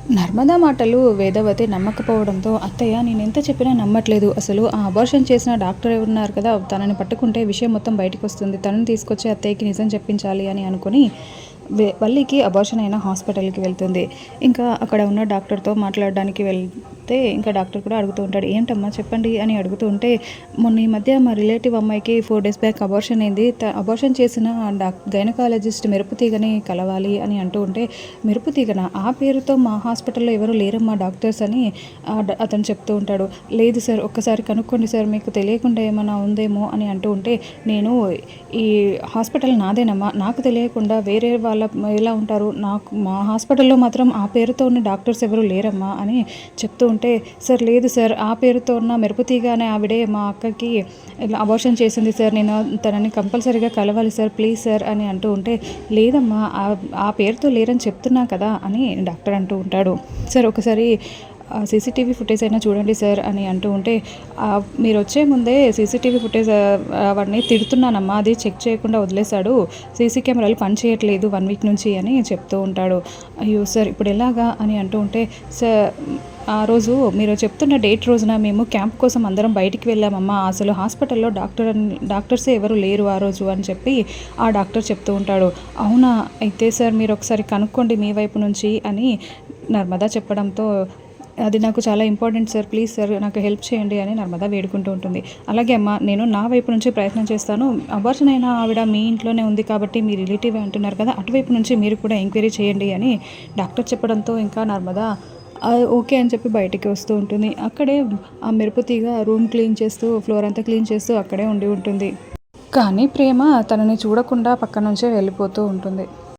నర్మదా మాటలు వేదవతి నమ్మకపోవడంతో, "అత్తయ్య నేనెంత చెప్పినా నమ్మట్లేదు. అసలు ఆ అబార్షన్ చేసిన డాక్టర్ ఉన్నారు కదా! తనని పట్టుకుంటే విషయం మొత్తం బయటికొస్తుంది. తనని తీసుకొచ్చి అత్తయ్యకి నిజం చెప్పించాలి" అని అనుకుని వల్లికి అబార్షన్ అయిన హాస్పిటల్‌కి వెళ్తుంది. ఇంకా అక్కడ ఉన్న డాక్టర్‌తో మాట్లాడడానికి వెళ్తే, ఇంకా డాక్టర్ కూడా అడుగుతూ ఉంటాడు. "ఏంటమ్మా చెప్పండి" అని అడుగుతూ ఉంటే, "మొన్న ఈ మధ్య మా రిలేటివ్ అమ్మాయికి 4 డేస్ బ్యాక్ అబార్షన్ అయింది. అబార్షన్ చేసిన గైనకాలజిస్ట్ మెరుపుతీగని కలవాలి" అని అంటూ ఉంటే, "మెరుపుతీగనా? ఆ పేరుతో మా హాస్పిటల్‌లో ఎవరు లేరమ్మా డాక్టర్స్" అని అతను చెప్తూ ఉంటాడు. "లేదు సార్, ఒక్కసారి కనుక్కోండి సార్, మీకు తెలియకుండా ఏమన్నా ఉందేమో" అని అంటూ ఉంటే, "నేను ఈ హాస్పిటల్ నాదేనమ్మా. నాకు తెలియకుండా వేరే వాళ్ళ ఎలా ఉంటారు? మా హాస్పిటల్‌లో మాత్రం ఆ పేరుతో ఉన్న డాక్టర్స్ ఎవరు లేరమ్మా" అని చెప్తూ ఉంటే, "సార్ లేదు సార్, ఆ పేరుతో ఉన్న మెరుపుతీగ అనే ఆవిడే మా అక్కకి ఇలా అబార్షన్ చేసింది సార్. నేను తనని కంపల్సరీగా కలవాలి సార్, ప్లీజ్ సార్" అని అంటూ ఉంటే, "లేదమ్మా, ఆ పేరుతో లేరని చెప్తున్నా కదా" అని డాక్టర్ అంటూ ఉంటాడు. "సార్ ఒకసారి సీసీటీవీ ఫుటేజ్ అయినా చూడండి సార్" అని అంటూ ఉంటే, "మీరొచ్చే ముందే సీసీటీవీ ఫుటేజ్ వాడిని తిడుతున్నానమ్మా, అది చెక్ చేయకుండా వదిలేశాడు. సీసీ కెమెరాలు పనిచేయట్లేదు 1 వీక్ నుంచి" అని చెప్తూ ఉంటాడు. "అయ్యో సార్, ఇప్పుడు ఎలాగా" అని అంటూ ఉంటే, "సార్ ఆ రోజు మీరు చెప్తున్న డేట్ రోజున మేము క్యాంప్ కోసం అందరం బయటికి వెళ్ళామమ్మా. అసలు హాస్పిటల్‌లో డాక్టర్సే ఎవరు లేరు ఆ రోజు" అని చెప్పి ఆ డాక్టర్ చెప్తూ ఉంటాడు. "అవునా? అయితే సార్ మీరు ఒకసారి కనుక్కోండి మీ వైపు నుంచి" అని నర్మదా చెప్పడంతో, "అది నాకు చాలా ఇంపార్టెంట్ సార్, ప్లీజ్ సార్ నాకు హెల్ప్ చేయండి" అని నర్మదా వేడుకుంటూ ఉంటుంది. "అలాగే అమ్మా, నేను నా వైపు నుంచి ప్రయత్నం చేస్తాను. అబార్షన్ అయిన ఆవిడ మీ ఇంట్లోనే ఉంది కాబట్టి మీ రిలేటివే అంటున్నారు కదా! అటువైపు నుంచి మీరు కూడా ఎంక్వైరీ చేయండి" అని డాక్టర్ చెప్పడంతో, ఇంకా నర్మదా ఓకే అని చెప్పి బయటికి వస్తూ ఉంటుంది. అక్కడే ఆ మెరుపుతీగ రూమ్ క్లీన్ చేస్తూ, ఫ్లోర్ అంతా క్లీన్ చేస్తూ అక్కడే ఉండి ఉంటుంది. కానీ ప్రేమ తనని చూడకుండా పక్క నుంచే వెళ్ళిపోతూ ఉంటుంది.